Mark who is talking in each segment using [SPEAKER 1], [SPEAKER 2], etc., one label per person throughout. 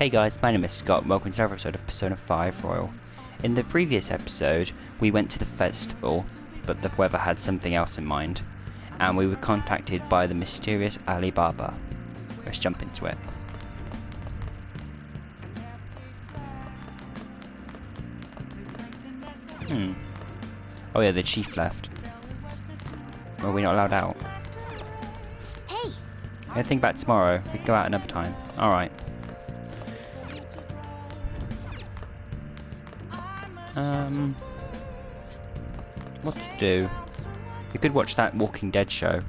[SPEAKER 1] Hey guys, my name is Scott and welcome to another episode of Persona 5 Royal. In the previous episode, we went to the festival, but the weather had something else in mind, and we were contacted by the mysterious Alibaba. Let's jump into it. Oh yeah, the chief left. Well, we're not allowed out.
[SPEAKER 2] Hey!
[SPEAKER 1] I think back tomorrow. We can go out another time. Alright. What to do? We could watch that Walking Dead show.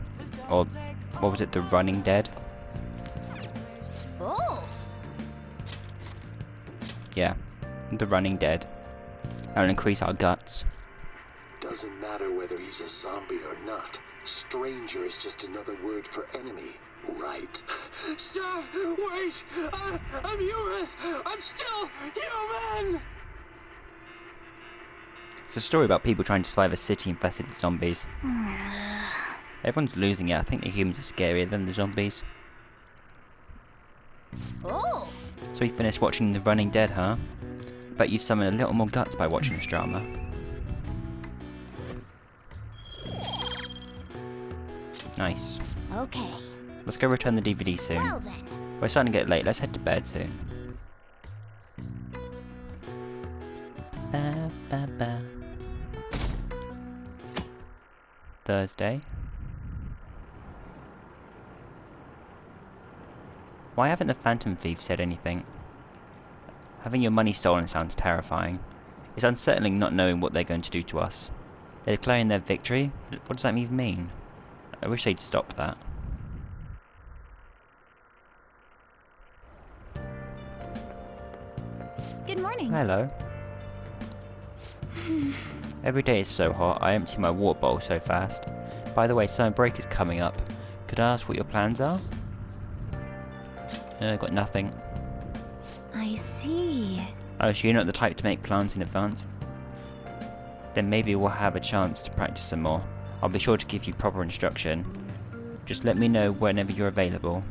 [SPEAKER 1] Or, what was it, The Running Dead?
[SPEAKER 2] Oh!
[SPEAKER 1] Yeah, The Running Dead. That'll increase our guts.
[SPEAKER 3] Doesn't matter whether he's a zombie or not. Stranger is just another word for enemy, right?
[SPEAKER 4] Stop! Wait! I'm human! I'm still human!
[SPEAKER 1] It's a story about people trying to survive a city infested with zombies. Everyone's losing it. I think the humans are scarier than the zombies.
[SPEAKER 2] Oh!
[SPEAKER 1] So we finished watching The Running Dead, huh? Bet you've summoned a little more guts by watching this drama. Nice.
[SPEAKER 2] Okay.
[SPEAKER 1] Let's go return the DVD soon.
[SPEAKER 2] Well then.
[SPEAKER 1] We're starting to get late. Let's head to bed soon. Ba, ba, ba. Thursday. Why haven't the Phantom Thieves said anything? Having your money stolen sounds terrifying. It's unsettling not knowing what they're going to do to us. They're declaring their victory? What does that even mean? I wish they'd stop that.
[SPEAKER 2] Good morning.
[SPEAKER 1] Hello. Every day is so hot, I empty my water bottle so fast. By the way, summer break is coming up. Could I ask what your plans are? Got nothing.
[SPEAKER 2] I see.
[SPEAKER 1] Oh, so you're not the type to make plans in advance? Then maybe we'll have a chance to practice some more. I'll be sure to give you proper instruction. Just let me know whenever you're available.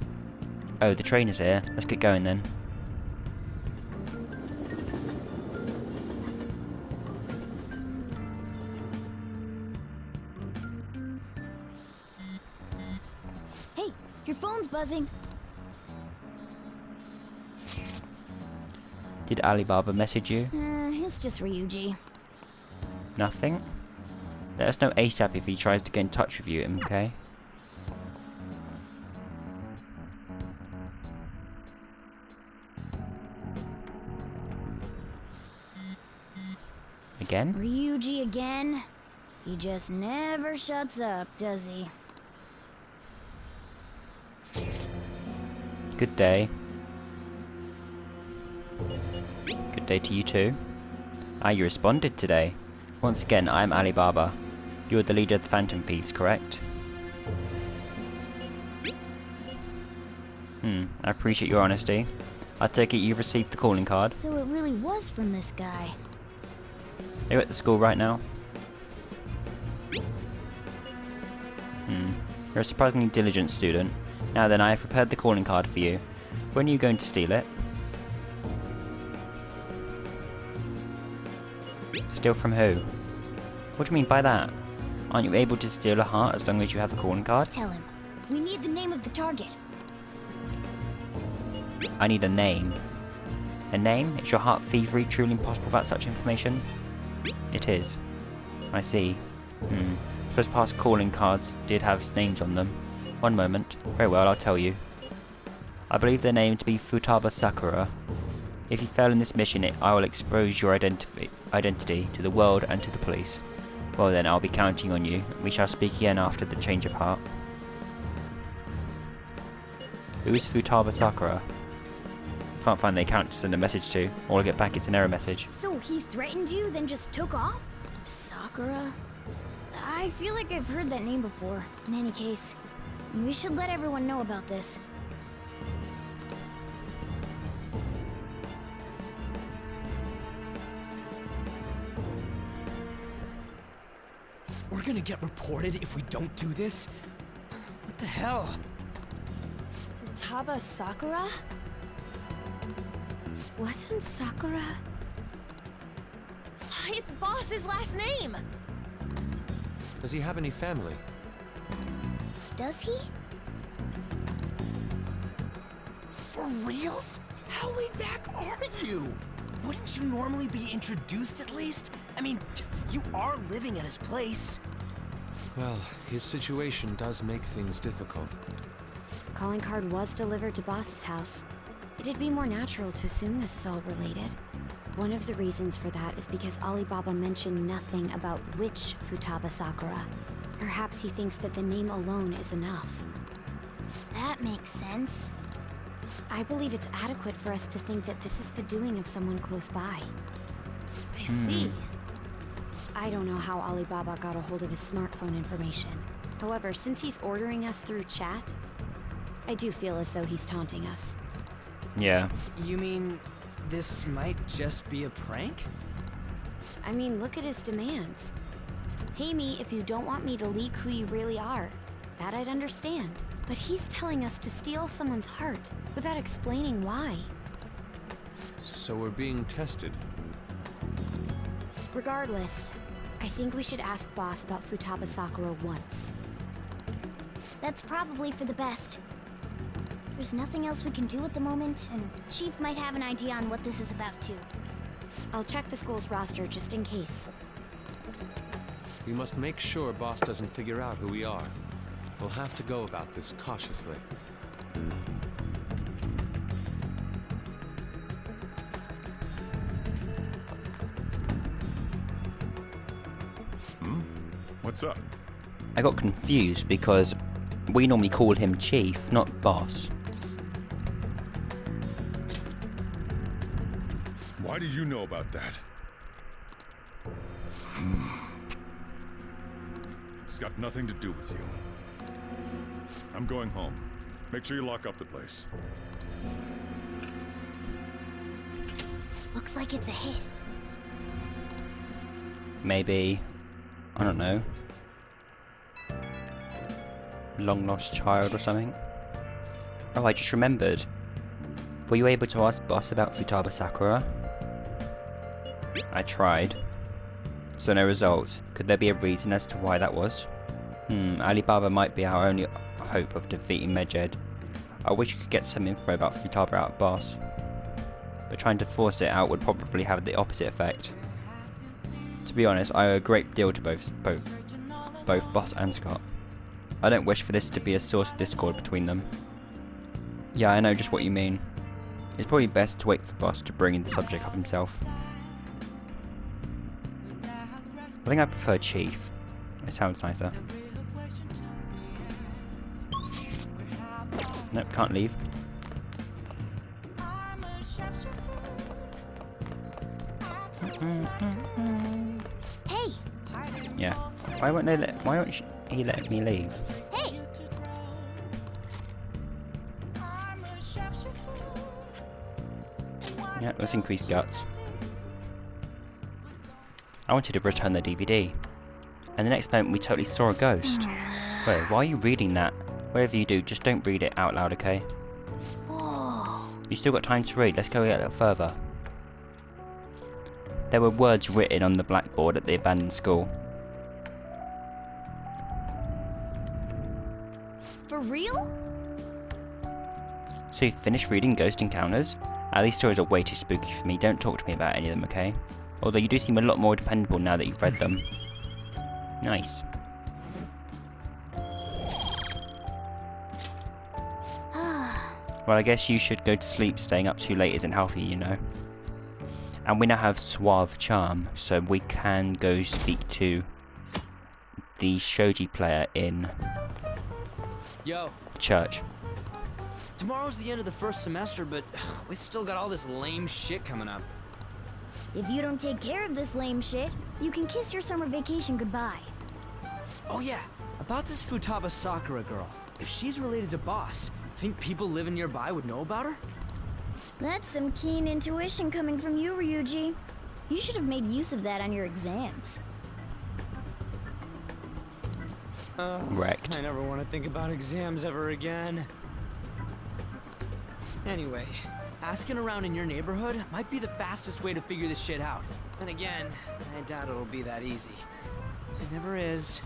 [SPEAKER 1] Oh, the train is here. Let's get going then.
[SPEAKER 2] Hey, your phone's buzzing.
[SPEAKER 1] Did Alibaba message you?
[SPEAKER 2] It's just Ryuji.
[SPEAKER 1] Nothing? Let us know ASAP if he tries to get in touch with you, okay? Again?
[SPEAKER 2] Ryuji again? He just never shuts up, does he?
[SPEAKER 1] Good day. Good day to you too. Ah, you responded today. Once again, I'm Alibaba. You're the leader of the Phantom Thieves, correct? I appreciate your honesty. I take it you've received the calling card.
[SPEAKER 2] So it really was from this guy.
[SPEAKER 1] Are you at the school right now? You're a surprisingly diligent student. Now then, I have prepared the calling card for you. When are you going to steal it? Steal from who? What do you mean by that? Aren't you able to steal a heart as long as you have the calling card?
[SPEAKER 2] Tell him. We need the name of the target.
[SPEAKER 1] I need a name. A name? Is your heart thievery truly impossible without such information? It is. I see. Suppose past calling cards did have names on them. One moment. Very well, I'll tell you. I believe their name to be Futaba Sakura. If you fail in this mission, I will expose your identity to the world and to the police. Well then, I'll be counting on you. We shall speak again after the change of heart. Who is Futaba Sakura? Can't find the account to send a message to. All I get back, it's an error message.
[SPEAKER 2] So he threatened you, then just took off? Sakura? I feel like I've heard that name before. In any case, we should let everyone know about this.
[SPEAKER 4] We're gonna get reported if we don't do this? What the hell?
[SPEAKER 2] Futaba Sakura?
[SPEAKER 5] Wasn't Sakura?
[SPEAKER 6] It's Boss's last name!
[SPEAKER 7] Does he have any family?
[SPEAKER 2] Does he?
[SPEAKER 4] For reals? How laid back are you? Wouldn't you normally be introduced at least? I mean, you are living at his place.
[SPEAKER 7] Well, his situation does make things difficult.
[SPEAKER 5] Calling card was delivered to Boss's house. It'd be more natural to assume this is all related. One of the reasons for that is because Alibaba mentioned nothing about which Futaba Sakura. Perhaps he thinks that the name alone is enough.
[SPEAKER 2] That makes sense.
[SPEAKER 5] I believe it's adequate for us to think that this is the doing of someone close by.
[SPEAKER 2] I see.
[SPEAKER 5] I don't know how Alibaba got a hold of his smartphone information. However, since he's ordering us through chat, I do feel as though he's taunting us.
[SPEAKER 1] Yeah.
[SPEAKER 4] You mean this might just be a prank?
[SPEAKER 5] I mean, look at his demands. Pay me if you don't want me to leak who you really are. That I'd understand. But he's telling us to steal someone's heart without explaining why.
[SPEAKER 7] So we're being tested.
[SPEAKER 5] Regardless, I think we should ask Boss about Futaba Sakura once.
[SPEAKER 2] That's probably for the best. There's nothing else we can do at the moment, and Chief might have an idea on what this is about too.
[SPEAKER 5] I'll check the school's roster just in case.
[SPEAKER 7] We must make sure Boss doesn't figure out who we are. We'll have to go about this cautiously.
[SPEAKER 8] What's up?
[SPEAKER 1] I got confused because we normally call him Chief, not Boss.
[SPEAKER 8] Why do you know about that? It's got nothing to do with you. I'm going home. Make sure you lock up the place.
[SPEAKER 2] Looks like it's a hit.
[SPEAKER 1] Maybe, I don't know, long lost child or something. Oh, I just remembered. Were you able to ask Boss about Futaba Sakura? I tried. So no results. Could there be a reason as to why that was? Alibaba might be our only hope of defeating Medjed. I wish we could get some info about Futaba out of Boss. But trying to force it out would probably have the opposite effect. To be honest, I owe a great deal to both Boss and Scott. I don't wish for this to be a source of discord between them. Yeah, I know just what you mean. It's probably best to wait for Boss to bring the subject up himself. I think I prefer Chief. It sounds nicer. Nope, can't leave.
[SPEAKER 2] Hey!
[SPEAKER 1] Yeah. Why won't he let me leave?
[SPEAKER 2] Hey!
[SPEAKER 1] Yeah, let's increase guts. I wanted to return the DVD. And the next moment we totally saw a ghost. Wait, why are you reading that? Whatever you do, just don't read it out loud, okay?
[SPEAKER 2] Whoa!
[SPEAKER 1] You still got time to read, let's go a little further. There were words written on the blackboard at the abandoned school.
[SPEAKER 2] For real?
[SPEAKER 1] So you finished reading Ghost Encounters? These stories are way too spooky for me, don't talk to me about any of them, okay? Although you do seem a lot more dependable now that you've read them. Nice. Well, I guess you should go to sleep. Staying up too late isn't healthy, you know. And we now have Suave Charm, so we can go speak to the shogi player in
[SPEAKER 4] Yo,
[SPEAKER 1] church.
[SPEAKER 4] tomorrow's the end of the first semester, but we still got all this lame shit coming up.
[SPEAKER 2] If you don't take care of this lame shit, you can kiss your summer vacation goodbye.
[SPEAKER 4] Oh yeah, about this Futaba Sakura girl. If she's related to Boss, think people living nearby would know about her?
[SPEAKER 2] That's some keen intuition coming from you, Ryuji. You should have made use of that on your exams.
[SPEAKER 1] Wrecked.
[SPEAKER 4] I never want to think about exams ever again. Anyway, Asking around in your neighborhood might be the fastest way to figure this shit out. Then again, I doubt it'll be that easy. It never is.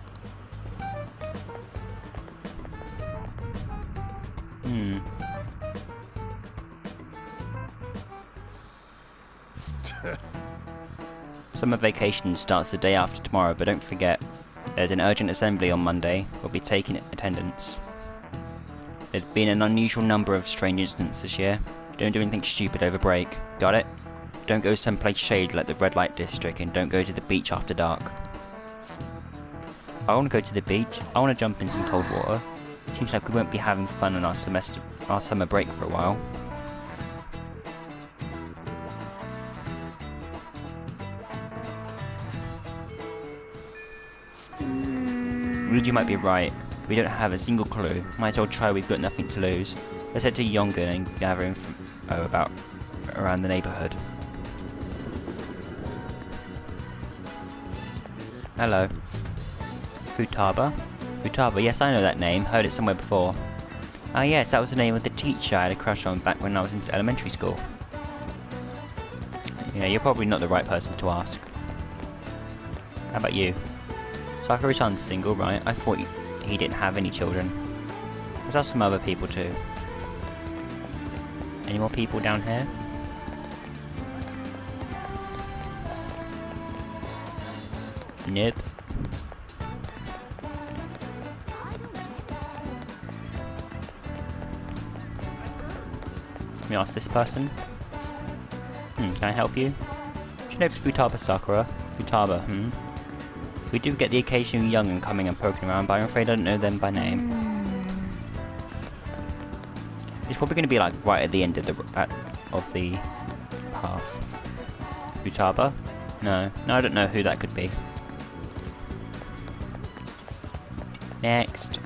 [SPEAKER 1] Summer vacation starts the day after tomorrow, but don't forget, there's an urgent assembly on Monday. We'll be taking attendance. There's been an unusual number of strange incidents this year. Don't do anything stupid over break. Got it? Don't go someplace shady like the red light district, and don't go to the beach after dark. I want to go to the beach. I want to jump in some cold water. Seems like we won't be having fun on our summer break for a while. Luigi might be right. We don't have a single clue. Might as well try, we've got nothing to lose. Let's head to Yongan and gather about around the neighbourhood. Hello. Futaba? Futaba, yes, I know that name. Heard it somewhere before. Ah yes, that was the name of the teacher I had a crush on back when I was in elementary school. Yeah, you're probably not the right person to ask. How about you? Sakura-san's single, right? I thought he didn't have any children. There's some other people too. Any more people down here? Nope. Let me ask this person. Can I help you? Do you know Futaba Sakura? Futaba, We do get the occasional young'un coming and poking around, but I'm afraid I don't know them by name. It's probably going to be like right at the end of the path. Futaba? No, I don't know who that could be. Next.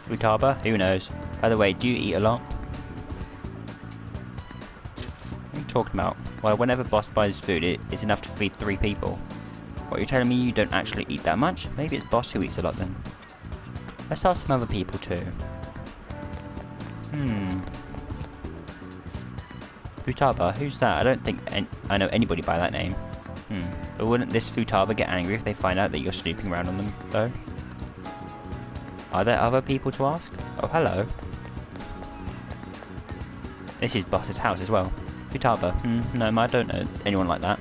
[SPEAKER 1] Futaba? Who knows? By the way, do you eat a lot? What are you talking about? Well, whenever boss buys food, it's enough to feed 3 people. What, you're telling me you don't actually eat that much? Maybe it's boss who eats a lot then. Let's ask some other people too. Futaba, who's that? I don't think I know anybody by that name. But wouldn't this Futaba get angry if they find out that you're snooping around on them, though? Are there other people to ask? Oh, hello. This is boss's house as well. Futaba, no, I don't know anyone like that.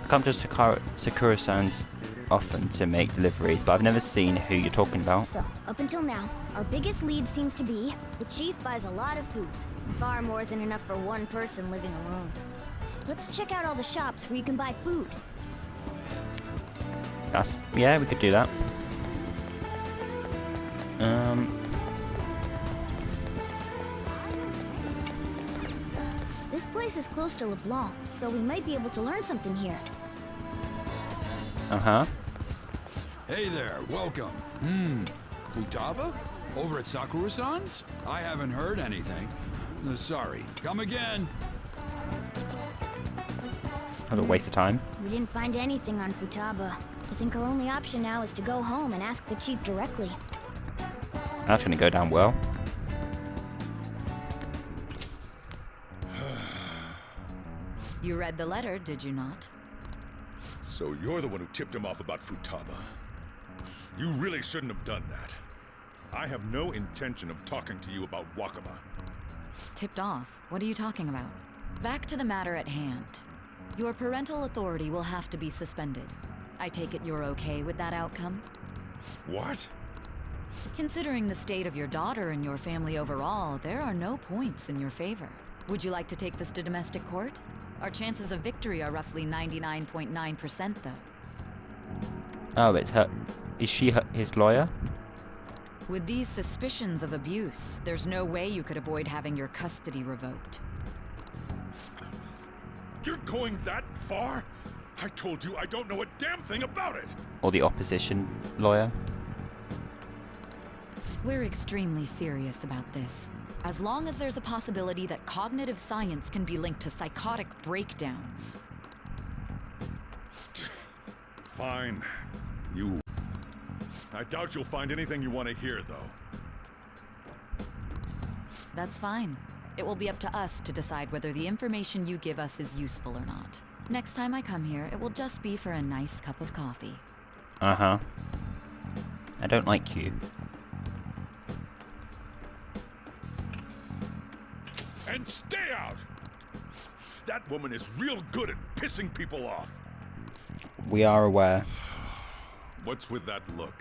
[SPEAKER 1] I come to Sakura-san's often to make deliveries, but I've never seen who you're talking about.
[SPEAKER 2] So, up until now, our biggest lead seems to be the chief buys a lot of food. Far more than enough for one person living alone. Let's check out all the shops where you can buy food.
[SPEAKER 1] Yeah, we could do that.
[SPEAKER 2] This place is close to LeBlanc, so we might be able to learn something here.
[SPEAKER 9] Hey there, welcome. Futaba? Over at Sakura-san's? I haven't heard anything. Sorry. Come again.
[SPEAKER 1] That was a waste of time.
[SPEAKER 2] We didn't find anything on Futaba. I think our only option now is to go home and ask the chief directly.
[SPEAKER 1] That's gonna go down well.
[SPEAKER 6] You read the letter, did you not?
[SPEAKER 8] So you're the one who tipped him off about Futaba. You really shouldn't have done that. I have no intention of talking to you about Wakaba.
[SPEAKER 6] Tipped off? What are you talking about? Back to the matter at hand. Your parental authority will have to be suspended. I take it you're okay with that outcome?
[SPEAKER 8] What?
[SPEAKER 6] Considering the state of your daughter and your family overall, there are no points in your favor. Would you like to take this to domestic court? Our chances of victory are roughly 99.9% though.
[SPEAKER 1] Oh, it's her. Is she his lawyer?
[SPEAKER 6] With these suspicions of abuse, there's no way you could avoid having your custody revoked.
[SPEAKER 8] You're going that far? I told you I don't know a damn thing about it!
[SPEAKER 1] Or the opposition lawyer?
[SPEAKER 6] We're extremely serious about this. As long as there's a possibility that cognitive science can be linked to psychotic breakdowns.
[SPEAKER 8] Fine. I doubt you'll find anything you want to hear, though.
[SPEAKER 6] That's fine. It will be up to us to decide whether the information you give us is useful or not. Next time I come here, it will just be for a nice cup of coffee.
[SPEAKER 1] Uh-huh. I don't like you.
[SPEAKER 8] And stay out! That woman is real good at pissing people off.
[SPEAKER 1] We are aware.
[SPEAKER 8] What's with that look?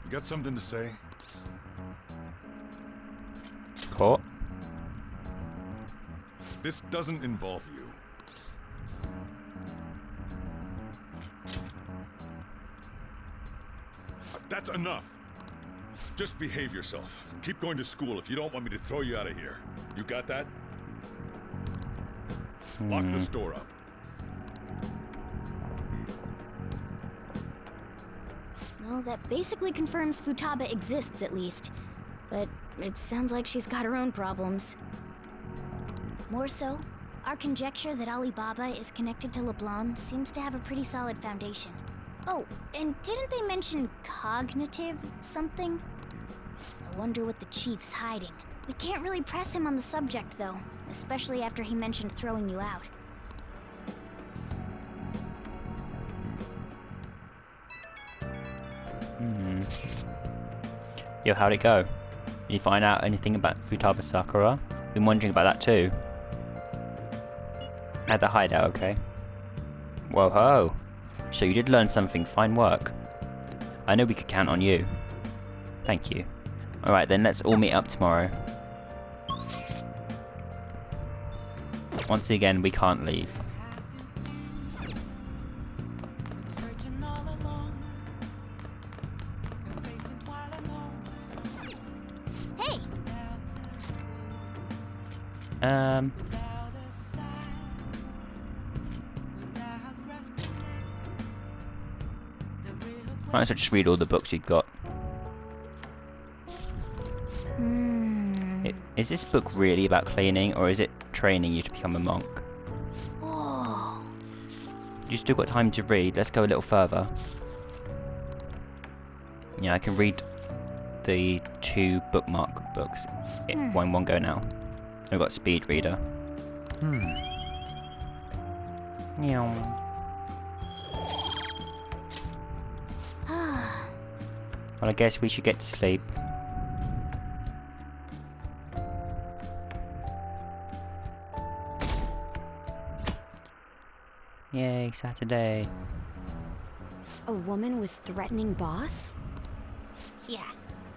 [SPEAKER 8] You got something to say?
[SPEAKER 1] Caught.
[SPEAKER 8] This doesn't involve you. That's enough. Just behave yourself. And keep going to school if you don't want me to throw you out of here. You got that? Lock this door up.
[SPEAKER 2] Well, that basically confirms Futaba exists, at least. But it sounds like she's got her own problems. More so, our conjecture that Alibaba is connected to LeBlanc seems to have a pretty solid foundation. Oh, and didn't they mention cognitive something? I wonder what the chief's hiding. We can't really press him on the subject, though, especially after he mentioned throwing you out.
[SPEAKER 1] Yo, how'd it go? Did you find out anything about Futaba Sakura? Been wondering about that too. How'd the hideout, okay? Whoa ho! So you did learn something, fine work. I know we could count on you. Thank you. Alright then, let's all meet up tomorrow. Once again, we can't leave.
[SPEAKER 2] Hey!
[SPEAKER 1] Might as well just read all the books you've got. Is this book really about cleaning, or is it training you to become a monk?
[SPEAKER 2] Whoa.
[SPEAKER 1] You still got time to read, let's go a little further. Yeah, I can read the 2 bookmark books in one go now. I've got speed reader. Meow. Well, I guess we should get to sleep. Yay, Saturday.
[SPEAKER 5] A woman was threatening Boss?
[SPEAKER 2] Yeah.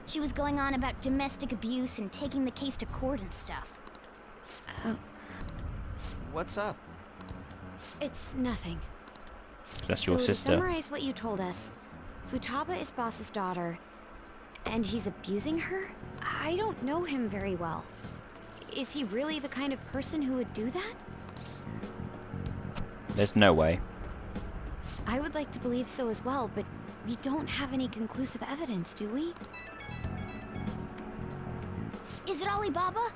[SPEAKER 2] She was going on about domestic abuse and taking the case to court and stuff.
[SPEAKER 4] What's up?
[SPEAKER 5] It's nothing.
[SPEAKER 1] That's your
[SPEAKER 5] So
[SPEAKER 1] sister.
[SPEAKER 5] to summarize what you told us, Futaba is Boss's daughter, and he's abusing her? I don't know him very well. Is he really the kind of person who would do that?
[SPEAKER 1] There's no way.
[SPEAKER 5] I would like to believe so as well, but we don't have any conclusive evidence, do we?
[SPEAKER 2] Is it Alibaba?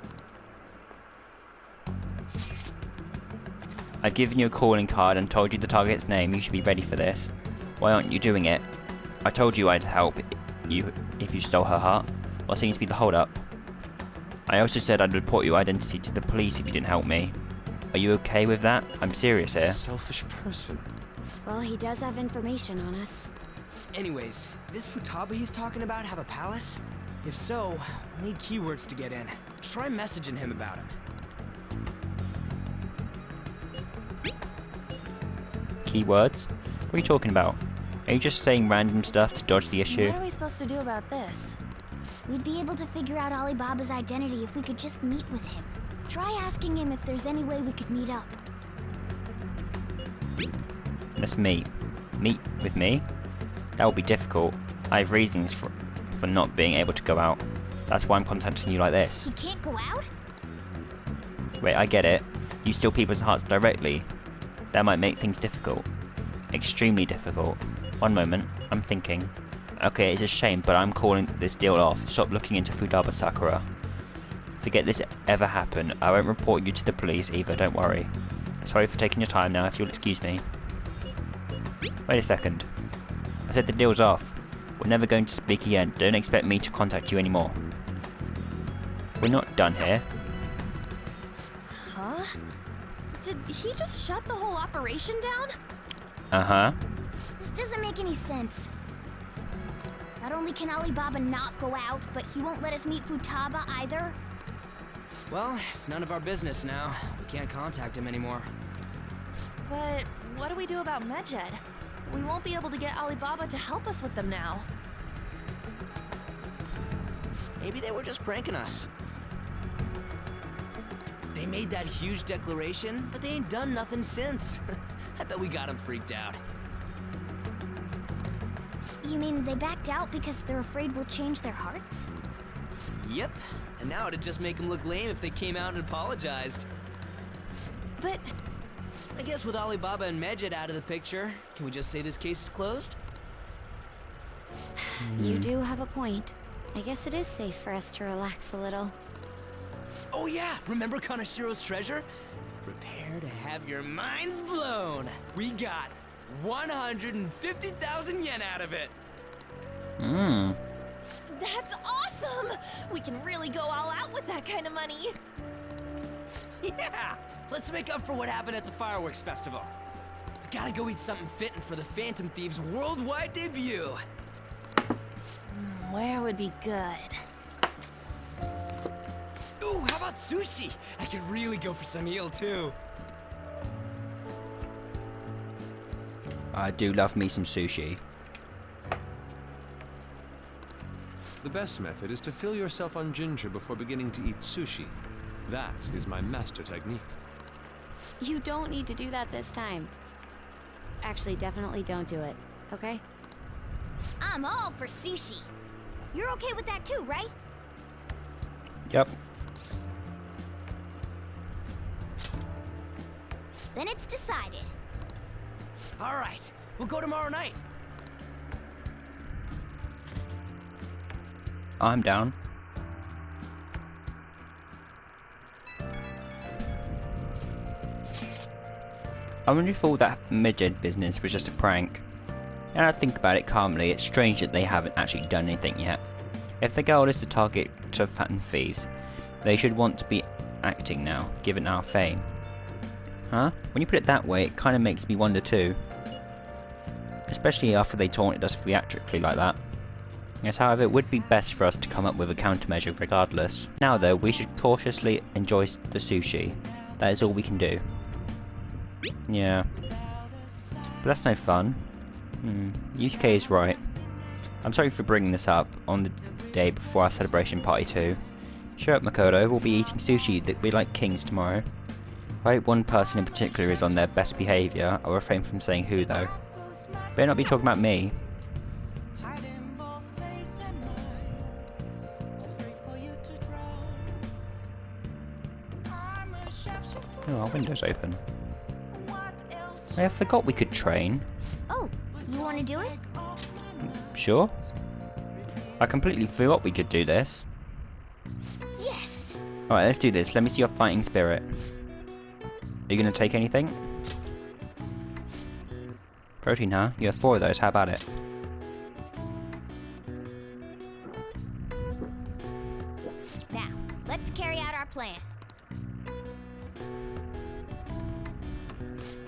[SPEAKER 1] I've given you a calling card and told you the target's name. You should be ready for this. Why aren't you doing it? I told you I'd help you if you stole her heart. What seems to be the hold-up? I also said I'd report your identity to the police if you didn't help me. Are you okay with that? I'm serious here.
[SPEAKER 4] Selfish person.
[SPEAKER 5] Well, he does have information on us.
[SPEAKER 4] Anyways, this Futaba he's talking about have a palace? If so, we'll need keywords to get in. Try messaging him about him.
[SPEAKER 1] Keywords? What are you talking about? Are you just saying random stuff to dodge the issue?
[SPEAKER 2] What are we supposed to do about this? We'd be able to figure out Alibaba's identity if we could just meet with him. Try asking him if there's any way we could meet up.
[SPEAKER 1] Let's meet. Meet with me? That will be difficult. I have reasons for not being able to go out. That's why I'm contacting you like this.
[SPEAKER 2] He can't go out?
[SPEAKER 1] Wait, I get it. You steal people's hearts directly. That might make things difficult. Extremely difficult. One moment, I'm thinking. Okay, it's a shame, but I'm calling this deal off. Stop looking into Futaba Sakura. Forget this ever happened. I won't report you to the police either, don't worry. Sorry for taking your time now, if you'll excuse me. Wait a second. I said the deal's off. We're never going to speak again. Don't expect me to contact you anymore. We're not done here.
[SPEAKER 10] Did he just shut the whole operation down?
[SPEAKER 1] Uh-huh.
[SPEAKER 2] This doesn't make any sense. Not only can Alibaba not go out, but he won't let us meet Futaba either.
[SPEAKER 4] Well, it's none of our business now. We can't contact him anymore.
[SPEAKER 10] But what do we do about Medjed? We won't be able to get Alibaba to help us with them now.
[SPEAKER 4] Maybe they were just pranking us. They made that huge declaration, but they ain't done nothing since. I bet we got them freaked out.
[SPEAKER 2] You mean they backed out because they're afraid we'll change their hearts?
[SPEAKER 4] Yep, and now it'd just make them look lame if they came out and apologized.
[SPEAKER 10] But
[SPEAKER 4] I guess with Alibaba and Medjed out of the picture, can we just say this case is closed?
[SPEAKER 5] You do have a point. I guess it is safe for us to relax a little.
[SPEAKER 4] Oh yeah, remember Kanashiro's treasure? Prepare to have your minds blown. We got 150,000 yen out of it.
[SPEAKER 1] Mmm.
[SPEAKER 10] that's awesome! We can really go all out with that kind of money.
[SPEAKER 4] Yeah, let's make up for what happened at the fireworks festival. I gotta go eat something fitting for the Phantom Thieves' worldwide debut.
[SPEAKER 10] Where would be good?
[SPEAKER 4] Ooh, how about sushi? I could really go for some eel too.
[SPEAKER 1] I do love me some sushi.
[SPEAKER 7] The best method is to fill yourself on ginger before beginning to eat sushi. That is my master technique.
[SPEAKER 5] You don't need to do that this time. Actually, definitely don't do it, okay?
[SPEAKER 2] I'm all for sushi. You're okay with that too, right?
[SPEAKER 1] Yep.
[SPEAKER 2] Then it's decided.
[SPEAKER 4] All right, we'll go tomorrow night.
[SPEAKER 1] I'm down. I wonder if all that Medjed business was just a prank. And I think about it calmly, it's strange that they haven't actually done anything yet. If the goal is to target to Phantom Thieves, they should want to be acting now, given our fame. Huh? When you put it that way, it kind of makes me wonder too. Especially after they taunted us theatrically like that. Yes, however, it would be best for us to come up with a countermeasure regardless. Now though, we should cautiously enjoy the sushi. That is all we can do. Yeah. But that's no fun. Yusuke is right. I'm sorry for bringing this up on the day before our celebration party too. Shut up, Makoto, we'll be eating sushi that we like kings tomorrow. If I hope one person in particular is on their best behaviour, I'll refrain from saying who though. Better not be talking about me. Oh, our window's open. I forgot we could train.
[SPEAKER 2] Oh, you want to do it?
[SPEAKER 1] Sure. I completely forgot we could do this.
[SPEAKER 2] Yes!
[SPEAKER 1] Alright, let's do this. Let me see your fighting spirit. Are you going to take anything? Protein, huh? You have 4 of those. How about it?
[SPEAKER 2] Now, let's carry out our plan.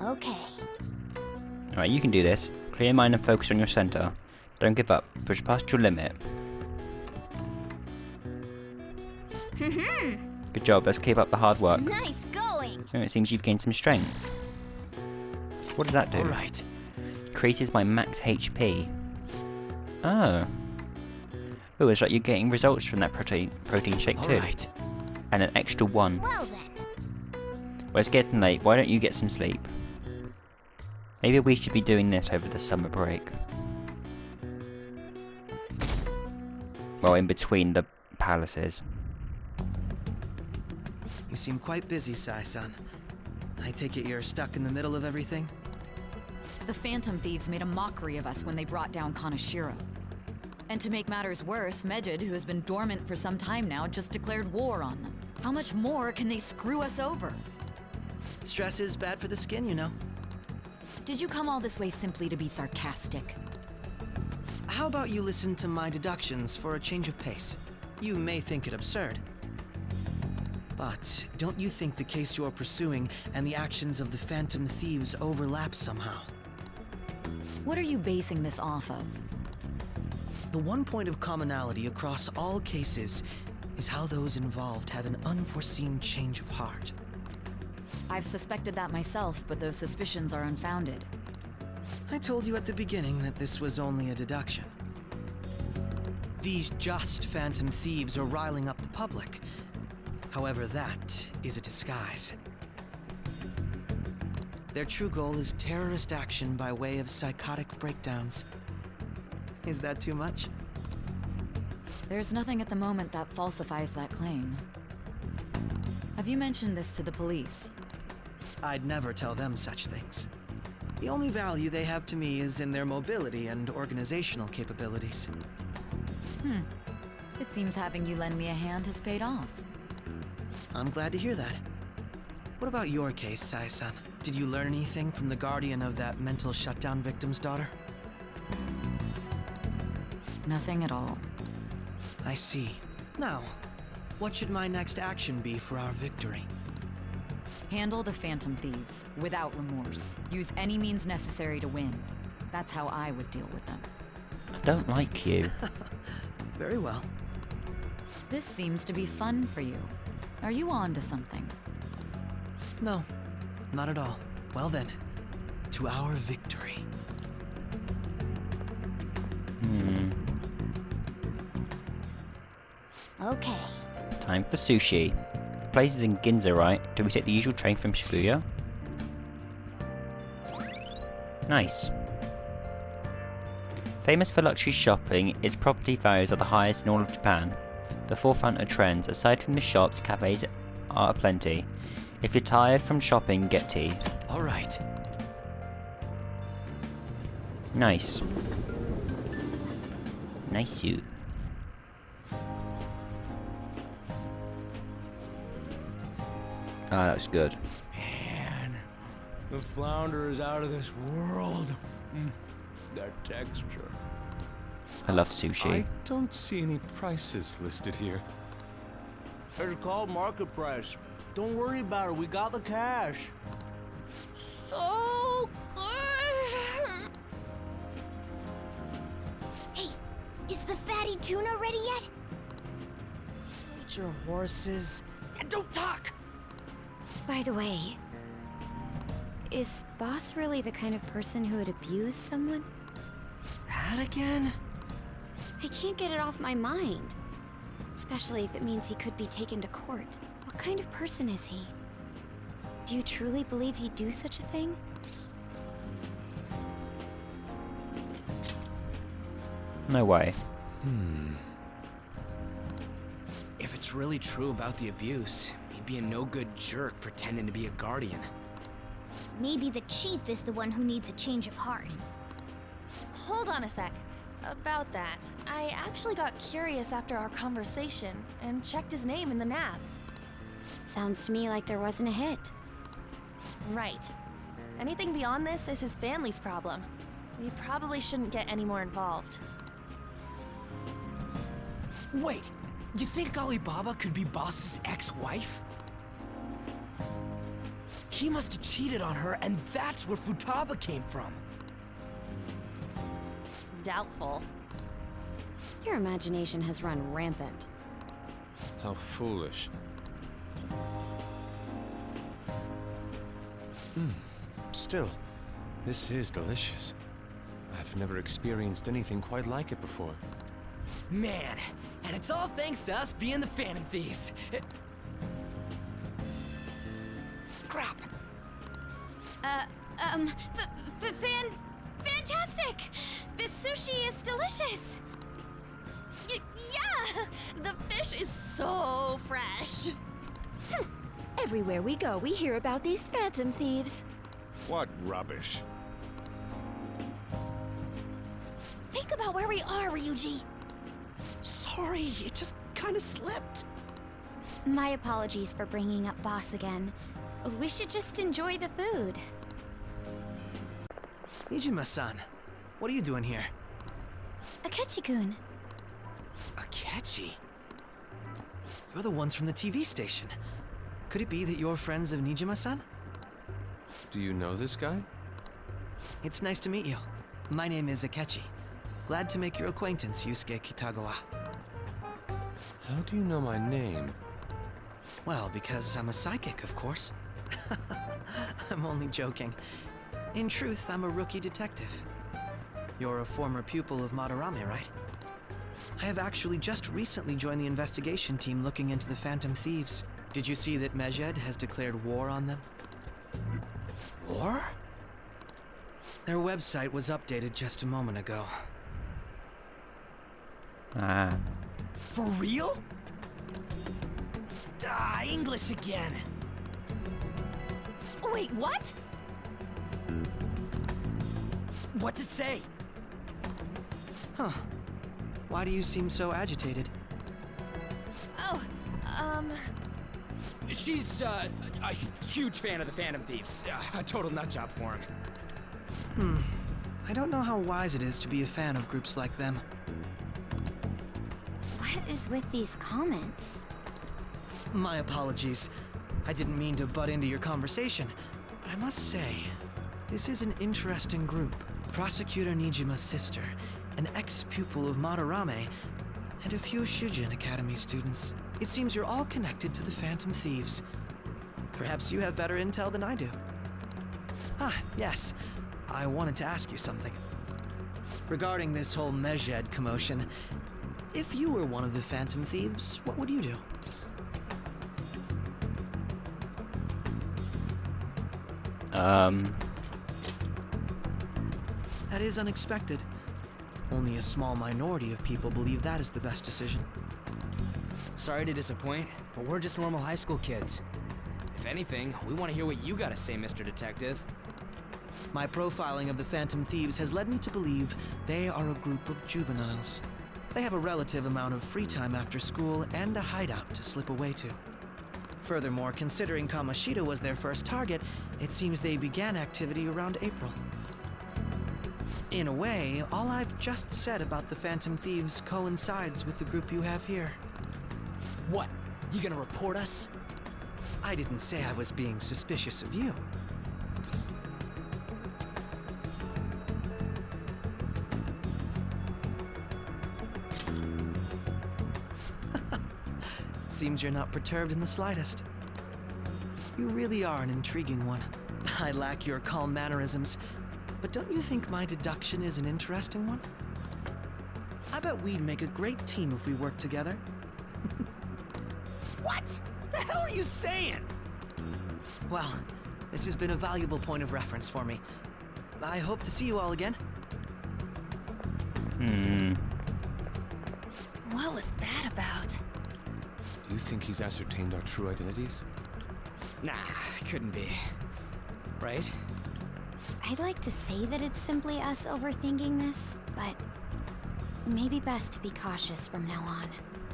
[SPEAKER 2] Okay.
[SPEAKER 1] Alright, you can do this. Clear your mind and focus on your center. Don't give up. Push past your limit. Good job. Let's keep up the hard work.
[SPEAKER 2] Nice going!
[SPEAKER 1] Oh, it seems you've gained some strength. What does that do?
[SPEAKER 4] All right.
[SPEAKER 1] Increases my max HP. Oh. Oh, it's like you're getting results from that protein shake too.
[SPEAKER 4] All right.
[SPEAKER 1] And an extra 1.
[SPEAKER 2] Well then.
[SPEAKER 1] Well, it's getting late. Why don't you get some sleep? Maybe we should be doing this over the summer break. Well, in between the palaces.
[SPEAKER 11] You seem quite busy, Sai-san. I take it you're stuck in the middle of everything?
[SPEAKER 6] The Phantom Thieves made a mockery of us when they brought down Kanashiro. And to make matters worse, Medjed, who has been dormant for some time now, just declared war on them. How much more can they screw us over?
[SPEAKER 11] Stress is bad for the skin, you know.
[SPEAKER 6] Did you come all this way simply to be sarcastic?
[SPEAKER 11] How about you listen to my deductions for a change of pace? You may think it absurd. But don't you think the case you're pursuing and the actions of the Phantom Thieves overlap somehow?
[SPEAKER 6] What are you basing this off of?
[SPEAKER 11] The one point of commonality across all cases is how those involved have an unforeseen change of heart.
[SPEAKER 6] I've suspected that myself, but those suspicions are unfounded.
[SPEAKER 11] I told you at the beginning that this was only a deduction. These just Phantom Thieves are riling up the public. However, that is a disguise. Their true goal is terrorist action by way of psychotic breakdowns. Is that too much?
[SPEAKER 6] There's nothing at the moment that falsifies that claim. Have you mentioned this to the police?
[SPEAKER 11] I'd never tell them such things. The only value they have to me is in their mobility and organizational capabilities.
[SPEAKER 6] It seems having you lend me a hand has paid off.
[SPEAKER 11] I'm glad to hear that. What about your case, Sai-san? Did you learn anything from the guardian of that mental shutdown victim's daughter?
[SPEAKER 6] Nothing at all.
[SPEAKER 11] I see. Now, what should my next action be for our victory?
[SPEAKER 6] Handle the Phantom Thieves, without remorse. Use any means necessary to win. That's how I would deal with them.
[SPEAKER 1] I don't like you.
[SPEAKER 11] Very well.
[SPEAKER 6] This seems to be fun for you. Are you on to something?
[SPEAKER 11] No, not at all. Well then, to our victory.
[SPEAKER 2] Okay.
[SPEAKER 1] Time for sushi. The place is in Ginza, right? Do we take the usual train from Shibuya? Nice. Famous for luxury shopping, its property values are the highest in all of Japan. The forefront of trends. Aside from the shops, cafes are aplenty. If you're tired from shopping, get tea.
[SPEAKER 11] All right.
[SPEAKER 1] Nice. Nice suit. Ah, that's good.
[SPEAKER 12] Man, the flounder is out of this world. That texture.
[SPEAKER 1] I love sushi.
[SPEAKER 7] I don't see any prices listed here.
[SPEAKER 12] It's called market price. Don't worry about it, we got the cash.
[SPEAKER 2] So good! Hey, is the fatty tuna ready yet?
[SPEAKER 11] Hold your horses and don't talk!
[SPEAKER 5] By the way, is Boss really the kind of person who would abuse someone?
[SPEAKER 11] That again?
[SPEAKER 5] I can't get it off my mind. Especially if it means he could be taken to court. What kind of person is he? Do you truly believe he'd do such a thing?
[SPEAKER 1] No way.
[SPEAKER 4] If it's really true about the abuse, he'd be a no-good jerk pretending to be a guardian.
[SPEAKER 2] Maybe the chief is the one who needs a change of heart.
[SPEAKER 10] Hold on a sec. About that, I actually got curious after our conversation and checked his name in the nav.
[SPEAKER 5] Sounds to me like there wasn't a hit.
[SPEAKER 10] Right. Anything beyond this is his family's problem. We probably shouldn't get any more involved.
[SPEAKER 4] Wait, you think Alibaba could be Boss's ex-wife? He must have cheated on her, and that's where Futaba came from.
[SPEAKER 10] Doubtful.
[SPEAKER 5] Your imagination has run rampant.
[SPEAKER 7] How foolish. Still, this is delicious. I've never experienced anything quite like it before.
[SPEAKER 4] Man, and it's all thanks to us being the Phantom Thieves. Crap.
[SPEAKER 5] Fantastic! This sushi is delicious!
[SPEAKER 10] Yeah! The fish is so fresh.
[SPEAKER 2] Everywhere we go, we hear about these Phantom Thieves.
[SPEAKER 8] What rubbish.
[SPEAKER 2] Think about where we are, Ryuji.
[SPEAKER 4] Sorry, it just kind of slipped.
[SPEAKER 2] My apologies for bringing up Boss again. We should just enjoy the food.
[SPEAKER 11] Nijima-san, what are you doing here?
[SPEAKER 2] Akechi-kun.
[SPEAKER 11] Akechi? You're the ones from the TV station. Could it be that you're friends of Nijima-san?
[SPEAKER 7] Do you know this guy?
[SPEAKER 11] It's nice to meet you. My name is Akechi. Glad to make your acquaintance, Yusuke Kitagawa.
[SPEAKER 7] How do you know my name?
[SPEAKER 11] Well, because I'm a psychic, of course. I'm only joking. In truth, I'm a rookie detective. You're a former pupil of Madarame, right? I have actually just recently joined the investigation team looking into the Phantom Thieves. Did you see that Medjed has declared war on them?
[SPEAKER 4] War?
[SPEAKER 11] Their website was updated just a moment ago.
[SPEAKER 1] Ah.
[SPEAKER 4] For real? English again.
[SPEAKER 10] Wait, what?
[SPEAKER 4] What's it say?
[SPEAKER 11] Huh. Why do you seem so agitated?
[SPEAKER 10] Oh,
[SPEAKER 4] She's, a huge fan of the Phantom Thieves. A total nutjob for him.
[SPEAKER 11] I don't know how wise it is to be a fan of groups like them.
[SPEAKER 5] What is with these comments?
[SPEAKER 11] My apologies. I didn't mean to butt into your conversation, but I must say, this is an interesting group. Prosecutor Nijima's sister, an ex-pupil of Madarame, and a few Shujin Academy students. It seems you're all connected to the Phantom Thieves. Perhaps you have better intel than I do. Ah, yes. I wanted to ask you something. Regarding this whole Medjed commotion, if you were one of the Phantom Thieves, what would you do? That is unexpected. Only a small minority of people believe that is the best decision.
[SPEAKER 4] Sorry to disappoint, but we're just normal high school kids. If anything, we want to hear what you gotta say, Mr. Detective.
[SPEAKER 11] My profiling of the Phantom Thieves has led me to believe they are a group of juveniles. They have a relative amount of free time after school and a hideout to slip away to. Furthermore, considering Kamoshida was their first target, it seems they began activity around April. In a way, all I've just said about the Phantom Thieves coincides with the group you have here.
[SPEAKER 4] What? You gonna report us?
[SPEAKER 11] I didn't say I was being suspicious of you. Seems you're not perturbed in the slightest. You really are an intriguing one. I lack your calm mannerisms, but don't you think my deduction is an interesting one? I bet we'd make a great team if we worked together.
[SPEAKER 4] What? The hell are you saying?
[SPEAKER 11] Well, this has been a valuable point of reference for me. I hope to see you all again.
[SPEAKER 10] What was that about?
[SPEAKER 7] Do you think he's ascertained our true identities?
[SPEAKER 4] Nah, couldn't be. Right?
[SPEAKER 5] I'd like to say that it's simply us overthinking this, but it may be best to be cautious from now on.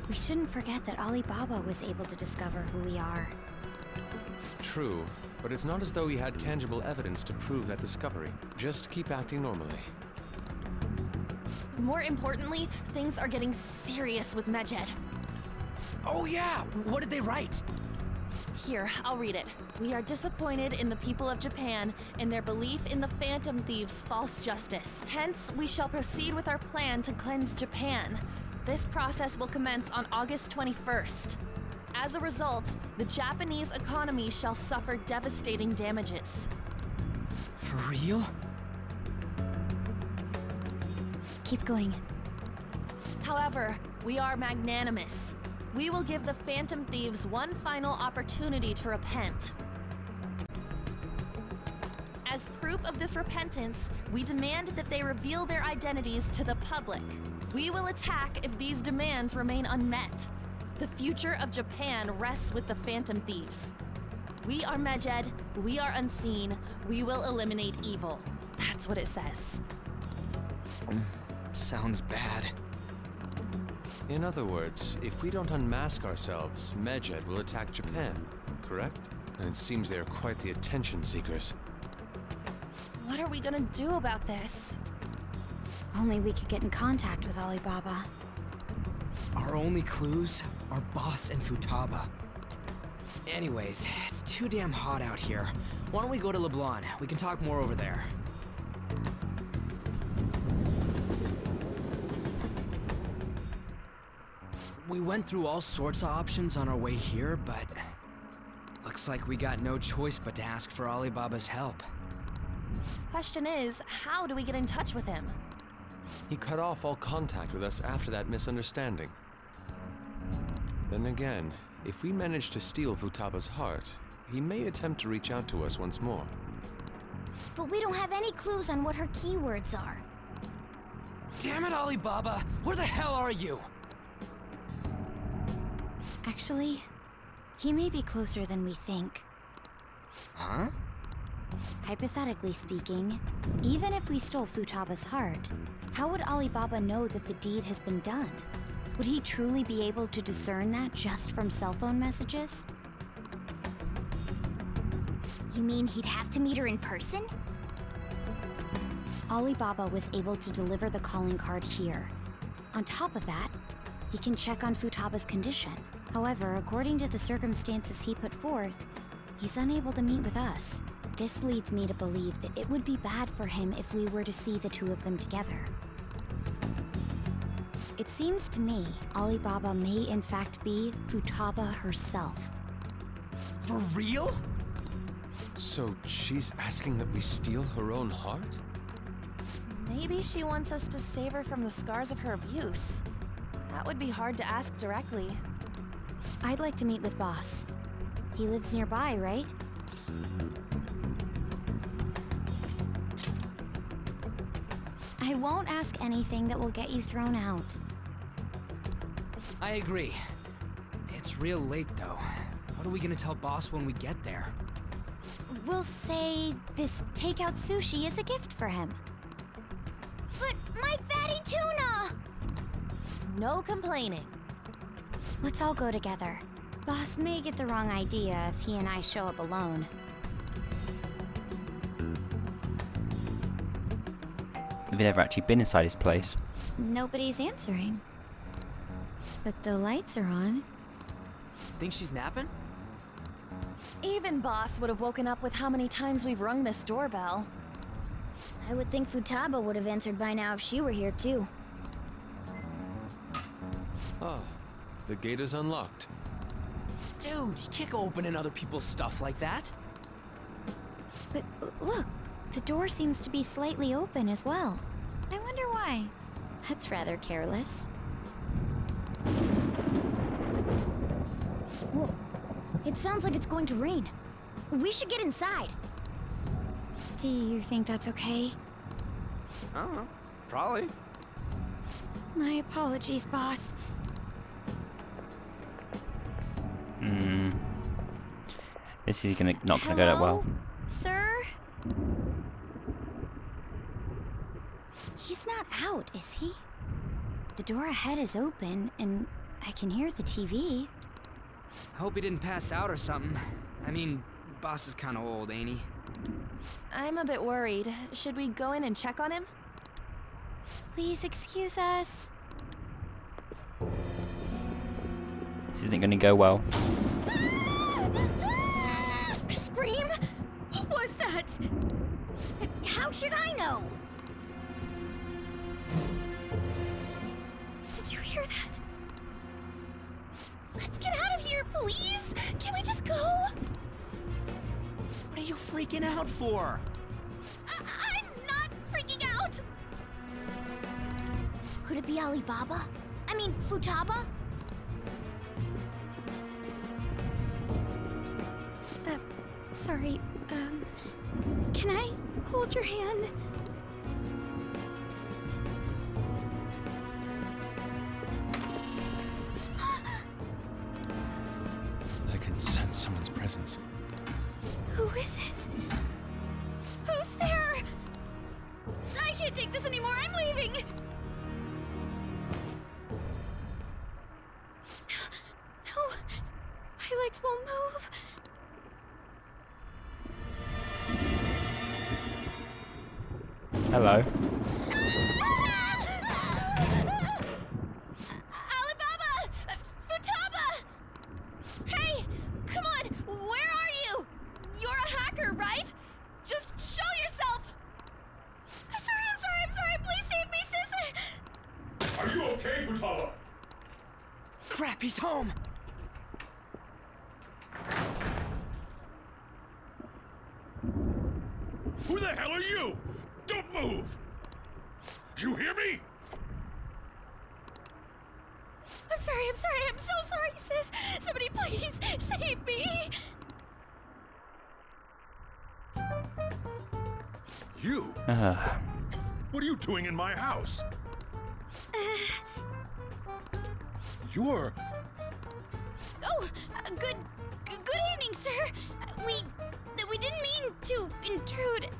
[SPEAKER 5] We shouldn't forget that Alibaba was able to discover who we are.
[SPEAKER 7] True, but it's not as though he had tangible evidence to prove that discovery. Just keep acting normally.
[SPEAKER 10] More importantly, things are getting serious with Medjed.
[SPEAKER 4] Oh yeah, what did they write?
[SPEAKER 10] Here, I'll read it. We are disappointed in the people of Japan in their belief in the Phantom Thieves' false justice. Hence, we shall proceed with our plan to cleanse Japan. This process will commence on August 21st. As a result, the Japanese economy shall suffer devastating damages.
[SPEAKER 4] For real?
[SPEAKER 5] Keep going.
[SPEAKER 10] However, we are magnanimous. We will give the Phantom Thieves one final opportunity to repent. As proof of this repentance, we demand that they reveal their identities to the public. We will attack if these demands remain unmet. The future of Japan rests with the Phantom Thieves. We are Medjed, we are unseen, we will eliminate evil. That's what it says.
[SPEAKER 4] Sounds bad.
[SPEAKER 7] In other words, if we don't unmask ourselves, Medjed will attack Japan, correct? And it seems they are quite the attention seekers.
[SPEAKER 10] What are we gonna do about this?
[SPEAKER 5] Only we could get in contact with Alibaba.
[SPEAKER 4] Our only clues are Boss and Futaba.
[SPEAKER 11] Anyways, it's too damn hot out here. Why don't we go to LeBlanc? We can talk more over there. We went through all sorts of options on our way here, but looks like we got no choice but to ask for Alibaba's help.
[SPEAKER 10] Question is, how do we get in touch with him?
[SPEAKER 7] He cut off all contact with us after that misunderstanding. Then again, if we manage to steal Futaba's heart, he may attempt to reach out to us once more.
[SPEAKER 2] But we don't have any clues on what her keywords are.
[SPEAKER 11] Damn it, Alibaba! Where the hell are you?
[SPEAKER 5] Actually, he may be closer than we think.
[SPEAKER 11] Huh?
[SPEAKER 5] Hypothetically speaking, even if we stole Futaba's heart, how would Alibaba know that the deed has been done? Would he truly be able to discern that just from cell phone messages?
[SPEAKER 2] You mean he'd have to meet her in person?
[SPEAKER 5] Alibaba was able to deliver the calling card here. On top of that, he can check on Futaba's condition. However, according to the circumstances he put forth, he's unable to meet with us. This leads me to believe that it would be bad for him if we were to see the two of them together. It seems to me Alibaba may in fact be Futaba herself.
[SPEAKER 11] For real?
[SPEAKER 7] So she's asking that we steal her own heart?
[SPEAKER 10] Maybe she wants us to save her from the scars of her abuse. That would be hard to ask directly.
[SPEAKER 5] I'd like to meet with Boss. He lives nearby, right? I won't ask anything that will get you thrown out.
[SPEAKER 11] I agree. It's real late, though. What are we gonna tell Boss when we get there?
[SPEAKER 5] We'll say this takeout sushi is a gift for him.
[SPEAKER 2] But my fatty tuna!
[SPEAKER 10] No complaining.
[SPEAKER 5] Let's all go together. Boss may get the wrong idea if he and I show up alone.
[SPEAKER 1] Have you never actually been inside his place?
[SPEAKER 5] Nobody's answering. But the lights are on.
[SPEAKER 11] Think she's napping?
[SPEAKER 10] Even Boss would have woken up with how many times we've rung this doorbell.
[SPEAKER 2] I would think Futaba would have answered by now if she were here too.
[SPEAKER 7] Ah, the gate is unlocked.
[SPEAKER 11] Dude, you can't go opening other people's stuff like that.
[SPEAKER 5] But look, the door seems to be slightly open as well. I wonder why. That's rather careless.
[SPEAKER 2] Whoa. It sounds like it's going to rain. We should get inside.
[SPEAKER 5] Do you think that's okay?
[SPEAKER 11] I don't know. Probably.
[SPEAKER 5] My apologies, boss.
[SPEAKER 1] This is not gonna go that well.
[SPEAKER 5] Sir? He's not out, is he? The door ahead is open, and I can hear the TV.
[SPEAKER 11] Hope he didn't pass out or something. I mean, Boss is kinda old, ain't he?
[SPEAKER 10] I'm a bit worried. Should we go in and check on him?
[SPEAKER 5] Please excuse us.
[SPEAKER 1] This isn't gonna go well.
[SPEAKER 2] Scream? What was that? How should I know?
[SPEAKER 5] Did you hear that?
[SPEAKER 2] Let's get out of here, please! Can we just go?
[SPEAKER 11] What are you freaking out for?
[SPEAKER 2] I'm not freaking out! Could it be Alibaba? I mean, Futaba?
[SPEAKER 5] Sorry, can I hold your hand?
[SPEAKER 7] I can sense someone's presence.
[SPEAKER 5] Who is it? Who's there? I can't take this anymore, I'm leaving! No, my legs won't move.
[SPEAKER 1] Hello.
[SPEAKER 2] Alibaba! Futaba! Hey, come on,
[SPEAKER 8] Are you okay, Futaba?
[SPEAKER 4] Crap, he's home!
[SPEAKER 8] Who the hell are you? Don't move! You hear me?
[SPEAKER 10] I'm sorry, I'm so sorry, sis. Somebody please save me.
[SPEAKER 8] You? What are you doing in my house? You're...
[SPEAKER 2] Oh, good evening, sir. We didn't mean to intrude.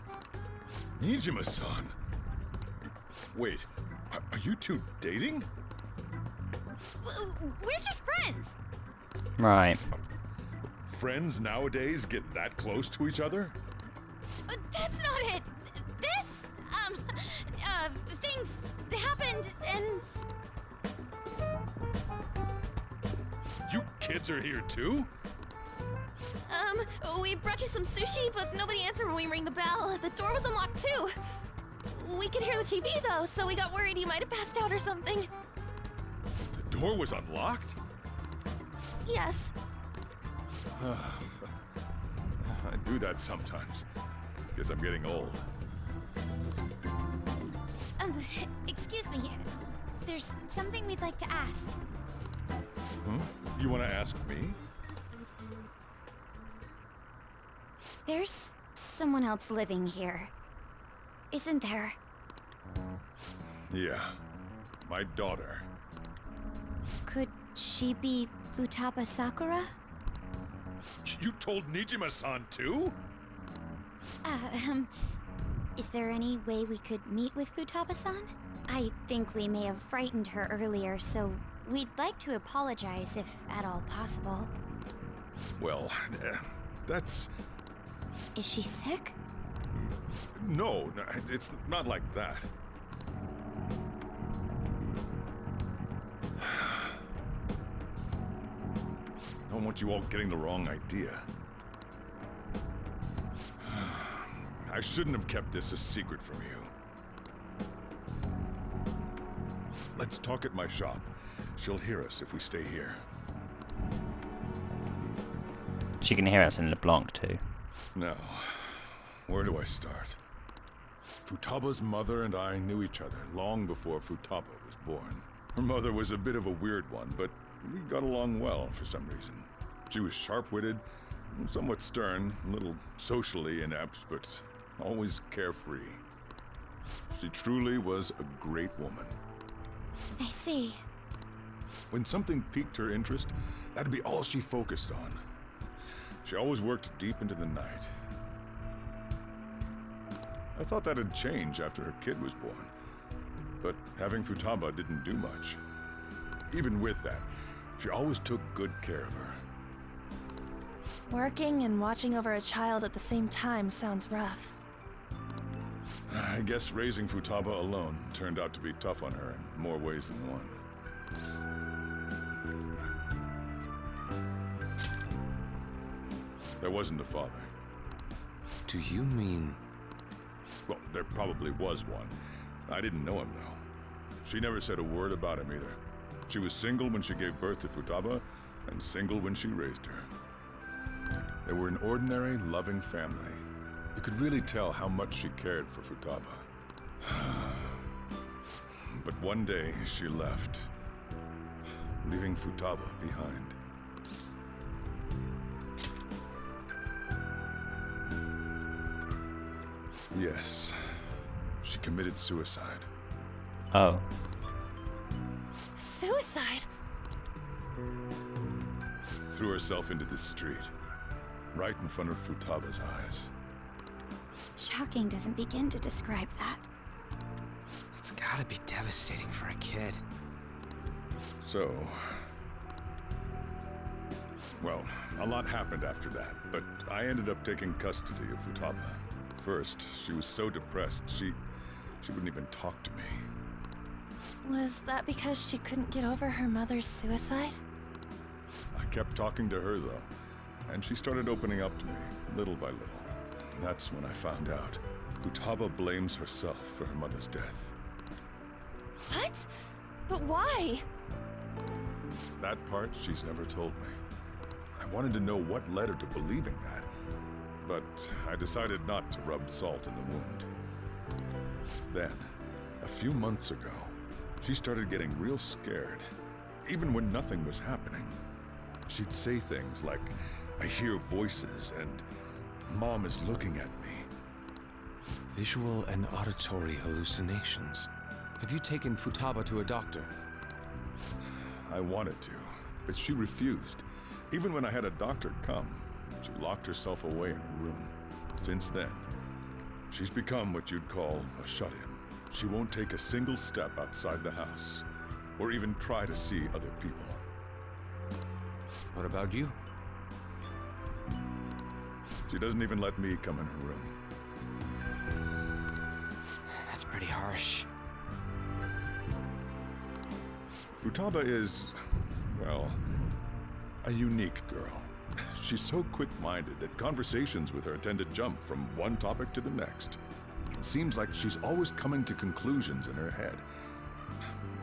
[SPEAKER 8] Nijima-san. Wait, are you two dating?
[SPEAKER 2] We're just friends.
[SPEAKER 1] Right.
[SPEAKER 8] Friends nowadays get that close to each other?
[SPEAKER 2] That's not it. This, things happened and...
[SPEAKER 8] You kids are here too?
[SPEAKER 10] We brought you some sushi, but nobody answered when we rang the bell. The door was unlocked too. We could hear the TV though, so we got worried you might have passed out or something.
[SPEAKER 8] The door was unlocked?
[SPEAKER 10] Yes.
[SPEAKER 8] I do that sometimes. Guess I'm getting old.
[SPEAKER 2] Excuse me. There's something we'd like to ask.
[SPEAKER 8] You want to ask me?
[SPEAKER 5] There's someone else living here, isn't there?
[SPEAKER 8] Yeah, my daughter.
[SPEAKER 5] Could she be Futaba Sakura?
[SPEAKER 8] You told Nijima-san too?
[SPEAKER 5] Is there any way we could meet with Futaba-san? I think we may have frightened her earlier, so we'd like to apologize if at all possible.
[SPEAKER 8] Well, that's...
[SPEAKER 5] Is she sick?
[SPEAKER 8] No, it's not like that. I don't want you all getting the wrong idea. I shouldn't have kept this a secret from you. Let's talk at my shop. She'll hear us if we stay here.
[SPEAKER 1] She can hear us in LeBlanc too.
[SPEAKER 8] Now, where do I start? Futaba's mother and I knew each other long before Futaba was born. Her mother was a bit of a weird one, but we got along well for some reason. She was sharp-witted, somewhat stern, a little socially inept, but always carefree. She truly was a great woman.
[SPEAKER 5] I see.
[SPEAKER 8] When something piqued her interest, that'd be all she focused on. She always worked deep into the night. I thought that'd change after her kid was born, but having Futaba didn't do much. Even with that, she always took good care of her.
[SPEAKER 10] Working and watching over a child at the same time sounds rough.
[SPEAKER 8] I guess raising Futaba alone turned out to be tough on her in more ways than one. There wasn't a father.
[SPEAKER 7] Do you mean...
[SPEAKER 8] Well, there probably was one. I didn't know him, though. She never said a word about him either. She was single when she gave birth to Futaba, and single when she raised her. They were an ordinary, loving family. You could really tell how much she cared for Futaba. But one day, she left, leaving Futaba behind. Yes, she committed suicide.
[SPEAKER 1] Oh.
[SPEAKER 10] Suicide?
[SPEAKER 8] Threw herself into the street, right in front of Futaba's eyes.
[SPEAKER 5] Shocking doesn't begin to describe that.
[SPEAKER 11] It's gotta be devastating for a kid.
[SPEAKER 8] So... Well, a lot happened after that, but I ended up taking custody of Futaba. First, she was so depressed, she wouldn't even talk to me.
[SPEAKER 10] Was that because she couldn't get over her mother's suicide?
[SPEAKER 8] I kept talking to her, though, and she started opening up to me, little by little. That's when I found out. Futaba blames herself for her mother's death.
[SPEAKER 10] What? But why?
[SPEAKER 8] That part she's never told me. I wanted to know what led her to believing that, but I decided not to rub salt in the wound. Then, a few months ago, she started getting real scared, even when nothing was happening. She'd say things like, "I hear voices," and "Mom is looking at me."
[SPEAKER 7] Visual and auditory hallucinations. Have you taken Futaba to a doctor?
[SPEAKER 8] I wanted to, but she refused. Even when I had a doctor come, she locked herself away in a room. Since then, she's become what you'd call a shut-in. She won't take a single step outside the house, or even try to see other people.
[SPEAKER 7] What about you?
[SPEAKER 8] She doesn't even let me come in her room.
[SPEAKER 11] That's pretty harsh.
[SPEAKER 8] Futaba is, well, a unique girl. She's so quick-minded that conversations with her tend to jump from one topic to the next. It seems like she's always coming to conclusions in her head.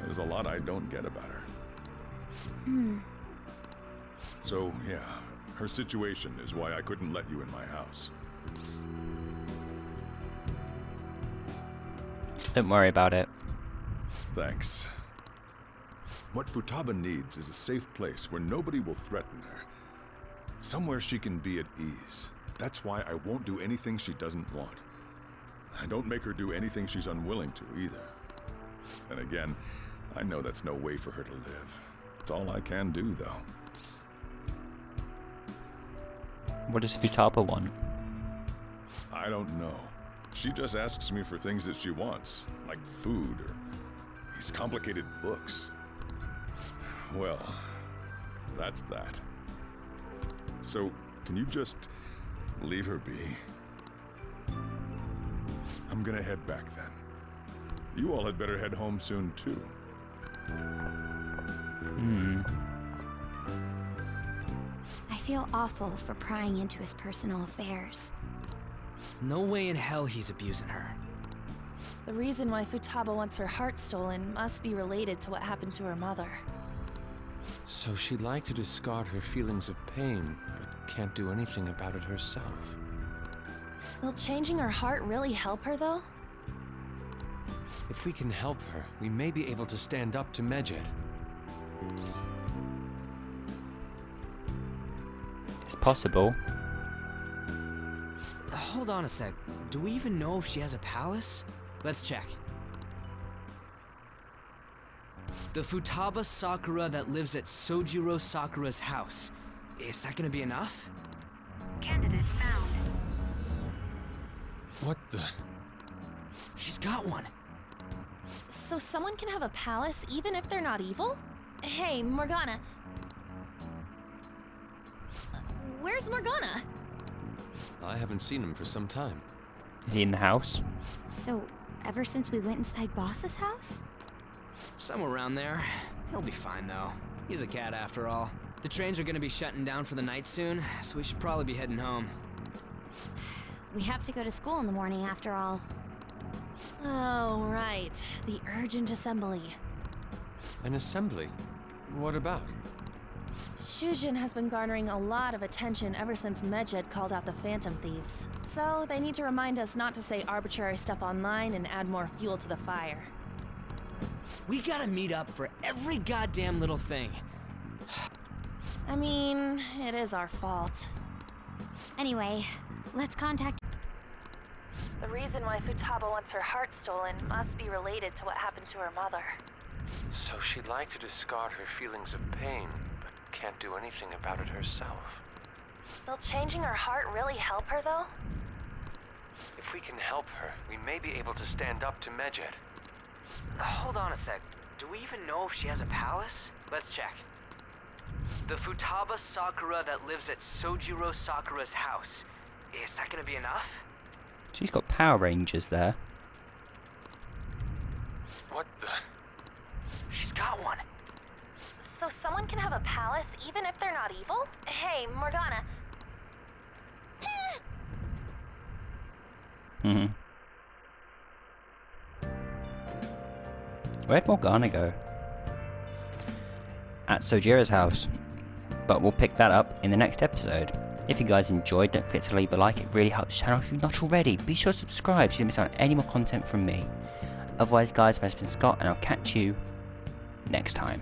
[SPEAKER 8] There's a lot I don't get about her. So, yeah, her situation is why I couldn't let you in my house.
[SPEAKER 1] Don't worry about it.
[SPEAKER 8] Thanks. What Futaba needs is a safe place where nobody will threaten her. Somewhere she can be at ease. That's why I won't do anything she doesn't want. I don't make her do anything she's unwilling to either. And again, I know that's no way for her to live. It's all I can do, though.
[SPEAKER 1] What does Futaba want?
[SPEAKER 8] I don't know. She just asks me for things that she wants, like food or these complicated books. Well, that's that. So, can you just leave her be? I'm gonna head back then. You all had better head home soon, too.
[SPEAKER 5] I feel awful for prying into his personal affairs.
[SPEAKER 11] No way in hell he's abusing her.
[SPEAKER 10] The reason why Futaba wants her heart stolen must be related to what happened to her mother.
[SPEAKER 7] So she'd like to discard her feelings of pain, but can't do anything about it herself.
[SPEAKER 10] Will changing her heart really help her, though?
[SPEAKER 7] If we can help her, we may be able to stand up to Medjed.
[SPEAKER 1] It's possible.
[SPEAKER 11] Hold on a sec. Do we even know if she has a palace? Let's check. The Futaba Sakura that lives at Sojiro Sakura's house. Is that gonna be enough?
[SPEAKER 5] Candidate found.
[SPEAKER 7] What the?
[SPEAKER 11] She's got one.
[SPEAKER 10] So someone can have a palace even if they're not evil? Hey, Morgana. Where's Morgana?
[SPEAKER 7] I haven't seen him for some time.
[SPEAKER 1] Is he in the house?
[SPEAKER 5] So, ever since we went inside Boss's house?
[SPEAKER 11] Somewhere around there. He'll be fine, though. He's a cat after all. The trains are gonna be shutting down for the night soon, so we should probably be heading home.
[SPEAKER 5] We have to go to school in the morning after all.
[SPEAKER 10] Oh, right. The urgent assembly.
[SPEAKER 7] An assembly? What about?
[SPEAKER 10] Shujin has been garnering a lot of attention ever since Medjed called out the Phantom Thieves. So they need to remind us not to say arbitrary stuff online and add more fuel to the fire.
[SPEAKER 11] We gotta meet up for every goddamn little thing.
[SPEAKER 10] I mean, it is our fault.
[SPEAKER 5] Anyway, let's contact...
[SPEAKER 10] The reason why Futaba wants her heart stolen must be related to what happened to her mother.
[SPEAKER 7] So she'd like to discard her feelings of pain, but can't do anything about it herself.
[SPEAKER 10] Will changing her heart really help her, though?
[SPEAKER 7] If we can help her, we may be able to stand up to Medjed.
[SPEAKER 11] Hold on a sec. Do we even know if she has a palace? Let's check. The Futaba Sakura that lives at Sojiro Sakura's house. Is that gonna be enough?
[SPEAKER 1] She's got Power Rangers there.
[SPEAKER 7] What the?
[SPEAKER 11] She's got one.
[SPEAKER 10] So someone can have a palace even if they're not evil? Hey, Morgana.
[SPEAKER 1] Where'd Morgana go? at Sojira's house. But we'll pick that up in the next episode. If you guys enjoyed, don't forget to leave a like, it really helps the channel. If you're not already, be sure to subscribe so you don't miss out on any more content from me. Otherwise guys, my name's been Scott, and I'll catch you next time.